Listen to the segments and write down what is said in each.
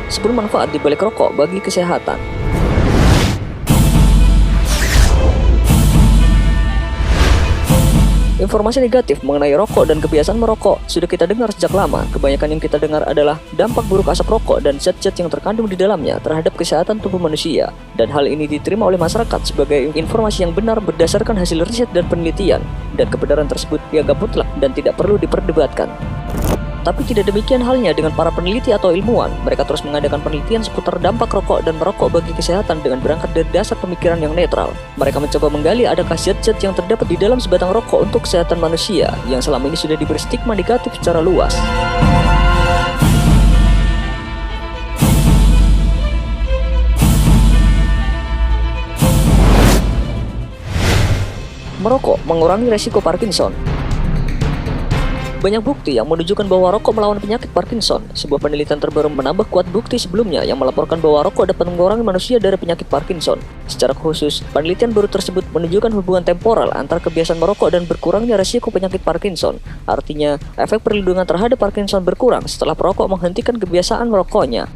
10 manfaat di balik rokok bagi kesehatan. Informasi negatif mengenai rokok dan kebiasaan merokok sudah kita dengar sejak lama. Kebanyakan yang kita dengar adalah dampak buruk asap rokok dan zat-zat yang terkandung di dalamnya terhadap kesehatan tubuh manusia. Dan hal ini diterima oleh masyarakat sebagai informasi yang benar berdasarkan hasil riset dan penelitian. Dan kebenaran tersebut dianggap mutlak dan tidak perlu diperdebatkan. Tapi tidak demikian halnya dengan para peneliti atau ilmuwan. Mereka terus mengadakan penelitian seputar dampak rokok dan merokok bagi kesehatan dengan berangkat dari dasar pemikiran yang netral. Mereka mencoba menggali adakah zat-zat yang terdapat di dalam sebatang rokok untuk kesehatan manusia yang selama ini sudah diberi stigma negatif secara luas. Merokok mengurangi resiko Parkinson. Banyak bukti yang menunjukkan bahwa rokok melawan penyakit Parkinson. Sebuah penelitian terbaru menambah kuat bukti sebelumnya yang melaporkan bahwa rokok dapat mengurangi manusia dari penyakit Parkinson. Secara khusus, penelitian baru tersebut menunjukkan hubungan temporal antara kebiasaan merokok dan berkurangnya resiko penyakit Parkinson. Artinya, efek perlindungan terhadap Parkinson berkurang setelah perokok menghentikan kebiasaan merokoknya.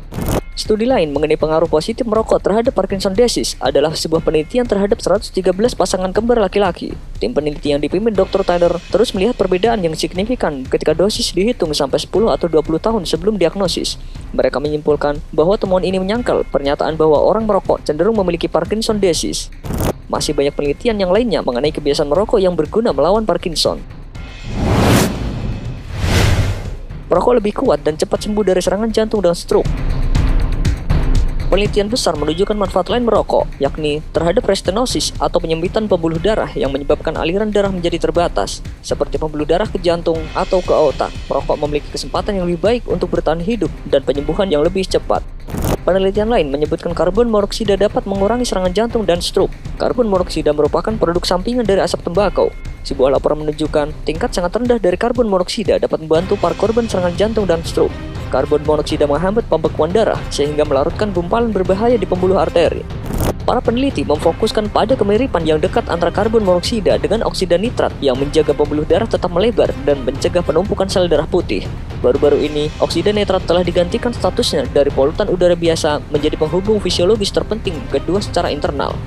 Studi lain mengenai pengaruh positif merokok terhadap Parkinson disease adalah sebuah penelitian terhadap 113 pasangan kembar laki-laki. Tim peneliti yang dipimpin Dr. Tyler terus melihat perbedaan yang signifikan ketika dosis dihitung sampai 10 atau 20 tahun sebelum diagnosis. Mereka menyimpulkan bahwa temuan ini menyangkal pernyataan bahwa orang merokok cenderung memiliki Parkinson disease. Masih banyak penelitian yang lainnya mengenai kebiasaan merokok yang berguna melawan Parkinson. Merokok lebih kuat dan cepat sembuh dari serangan jantung dan stroke. Penelitian besar menunjukkan manfaat lain merokok, yakni terhadap restenosis atau penyempitan pembuluh darah yang menyebabkan aliran darah menjadi terbatas, seperti pembuluh darah ke jantung atau ke otak. Merokok memiliki kesempatan yang lebih baik untuk bertahan hidup dan penyembuhan yang lebih cepat. Penelitian lain menyebutkan karbon monoksida dapat mengurangi serangan jantung dan stroke. Karbon monoksida merupakan produk sampingan dari asap tembakau. Sebuah laporan menunjukkan tingkat sangat rendah dari karbon monoksida dapat membantu para korban serangan jantung dan stroke. Karbon monoksida menghambat pembekuan darah sehingga melarutkan gumpalan berbahaya di pembuluh arteri. Para peneliti memfokuskan pada kemiripan yang dekat antara karbon monoksida dengan oksida nitrat yang menjaga pembuluh darah tetap melebar dan mencegah penumpukan sel darah putih. Baru-baru ini, oksida nitrat telah digantikan statusnya dari polutan udara biasa menjadi penghubung fisiologis terpenting kedua secara internal.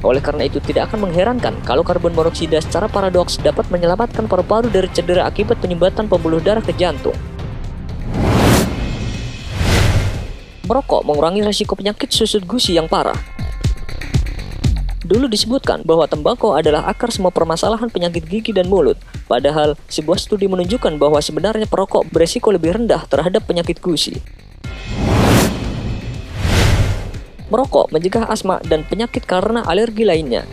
Oleh karena itu, tidak akan mengherankan kalau karbon monoksida secara paradoks dapat menyelamatkan paru-paru dari cedera akibat penyumbatan pembuluh darah ke jantung. Merokok mengurangi risiko penyakit susut gusi yang parah. Dulu disebutkan bahwa tembakau adalah akar semua permasalahan penyakit gigi dan mulut. Padahal, sebuah studi menunjukkan bahwa sebenarnya perokok beresiko lebih rendah terhadap penyakit gusi. Merokok mencegah asma dan penyakit karena alergi lainnya.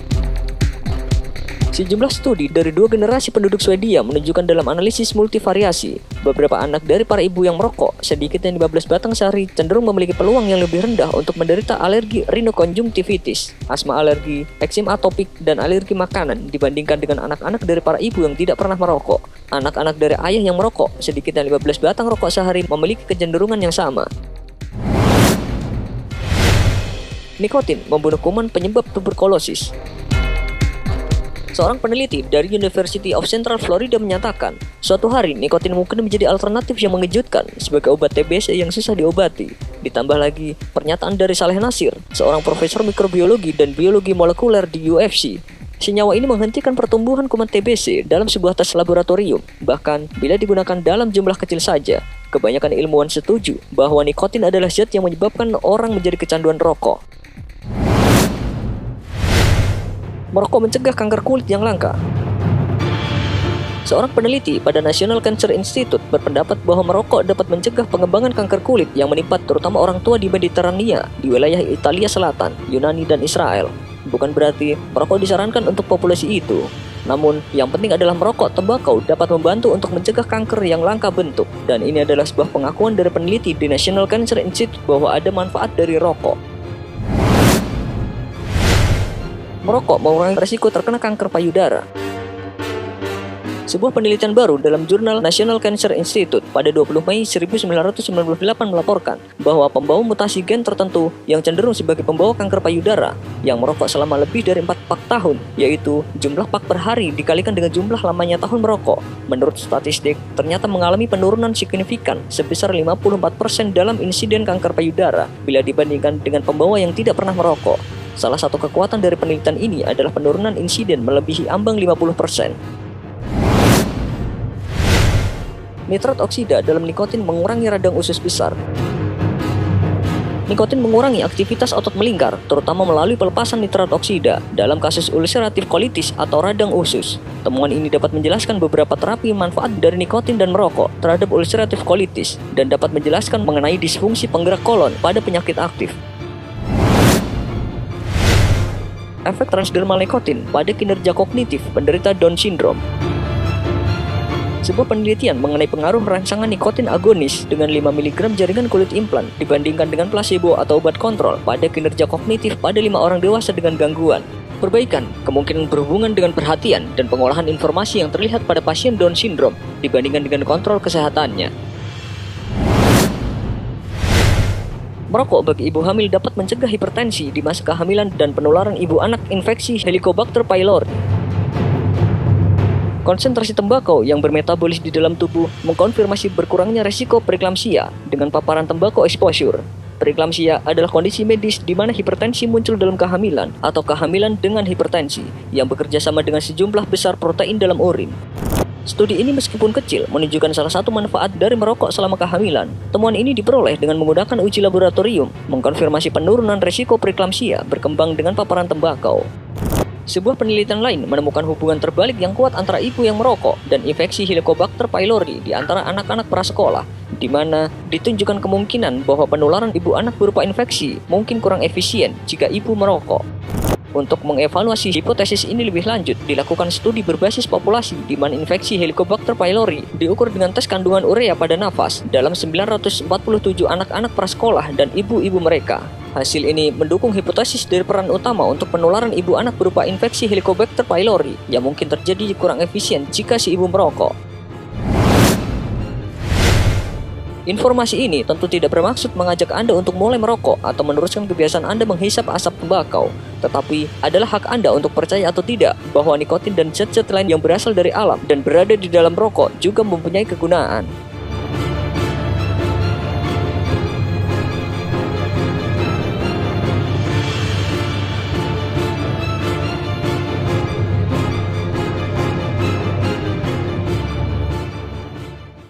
Sejumlah studi dari 2 generasi penduduk Swedia menunjukkan dalam analisis multivariasi, beberapa anak dari para ibu yang merokok, sedikitnya 15 batang sehari, cenderung memiliki peluang yang lebih rendah untuk menderita alergi rinokonjungtivitis, asma alergi, eksim atopik, dan alergi makanan dibandingkan dengan anak-anak dari para ibu yang tidak pernah merokok. Anak-anak dari ayah yang merokok, sedikitnya 15 batang rokok sehari, memiliki kecenderungan yang sama. Nikotin membunuh kuman penyebab tuberkulosis. Seorang peneliti dari University of Central Florida menyatakan, suatu hari nikotin mungkin menjadi alternatif yang mengejutkan sebagai obat TBC yang susah diobati. Ditambah lagi, pernyataan dari Saleh Nasir, seorang profesor mikrobiologi dan biologi molekuler di UFC. Senyawa ini menghentikan pertumbuhan kuman TBC dalam sebuah tes laboratorium, bahkan bila digunakan dalam jumlah kecil saja. Kebanyakan ilmuwan setuju bahwa nikotin adalah zat yang menyebabkan orang menjadi kecanduan rokok. Merokok mencegah kanker kulit yang langka. Seorang peneliti pada National Cancer Institute berpendapat bahwa merokok dapat mencegah pengembangan kanker kulit yang menimpa terutama orang tua di Mediterania, di wilayah Italia Selatan, Yunani, dan Israel. Bukan berarti merokok disarankan untuk populasi itu. Namun, yang penting adalah merokok tembakau dapat membantu untuk mencegah kanker yang langka bentuk. Dan ini adalah sebuah pengakuan dari peneliti di National Cancer Institute bahwa ada manfaat dari rokok. Merokok mengurangi risiko terkena kanker payudara. Sebuah penelitian baru dalam jurnal National Cancer Institute pada 20 Mei 1998 melaporkan bahwa pembawa mutasi gen tertentu yang cenderung sebagai pembawa kanker payudara yang merokok selama lebih dari 4 pak tahun, yaitu jumlah pak per hari dikalikan dengan jumlah lamanya tahun merokok, menurut statistik ternyata mengalami penurunan signifikan sebesar 54% dalam insiden kanker payudara bila dibandingkan dengan pembawa yang tidak pernah merokok. Salah satu kekuatan dari penelitian ini adalah penurunan insiden melebihi ambang 50%. Nitrat oksida dalam nikotin mengurangi radang usus besar. Nikotin mengurangi aktivitas otot melingkar, terutama melalui pelepasan nitrat oksida dalam kasus ulceratif colitis atau radang usus. Temuan ini dapat menjelaskan beberapa terapi manfaat dari nikotin dan merokok terhadap ulceratif colitis dan dapat menjelaskan mengenai disfungsi penggerak kolon pada penyakit aktif. Efek transdermal nikotin pada kinerja kognitif penderita Down syndrome. Sebuah penelitian mengenai pengaruh rangsangan nikotin agonis dengan 5 mg jaringan kulit implan dibandingkan dengan placebo atau obat kontrol pada kinerja kognitif pada 5 orang dewasa dengan gangguan perbaikan kemungkinan berhubungan dengan perhatian dan pengolahan informasi yang terlihat pada pasien Down syndrome dibandingkan dengan kontrol kesehatannya. Merokok bagi ibu hamil dapat mencegah hipertensi di masa kehamilan dan penularan ibu anak infeksi Helicobacter pylori. Konsentrasi tembakau yang bermetabolis di dalam tubuh mengkonfirmasi berkurangnya resiko preeklamsia dengan paparan tembakau exposure. Preeklamsia adalah kondisi medis di mana hipertensi muncul dalam kehamilan atau kehamilan dengan hipertensi yang bekerja sama dengan sejumlah besar protein dalam urin. Studi ini meskipun kecil menunjukkan salah satu manfaat dari merokok selama kehamilan. Temuan ini diperoleh dengan menggunakan uji laboratorium, mengkonfirmasi penurunan resiko preeklamsia berkembang dengan paparan tembakau. Sebuah penelitian lain menemukan hubungan terbalik yang kuat antara ibu yang merokok dan infeksi Helicobacter pylori di antara anak-anak prasekolah, di mana ditunjukkan kemungkinan bahwa penularan ibu anak berupa infeksi mungkin kurang efisien jika ibu merokok. Untuk mengevaluasi hipotesis ini lebih lanjut, dilakukan studi berbasis populasi di mana infeksi Helicobacter pylori diukur dengan tes kandungan urea pada nafas dalam 947 anak-anak prasekolah dan ibu-ibu mereka. Hasil ini mendukung hipotesis dari peran utama untuk penularan ibu anak berupa infeksi Helicobacter pylori yang mungkin terjadi kurang efisien jika si ibu merokok. Informasi ini tentu tidak bermaksud mengajak Anda untuk mulai merokok atau meneruskan kebiasaan Anda menghisap asap tembakau, tetapi adalah hak Anda untuk percaya atau tidak bahwa nikotin dan zat-zat lain yang berasal dari alam dan berada di dalam rokok juga mempunyai kegunaan.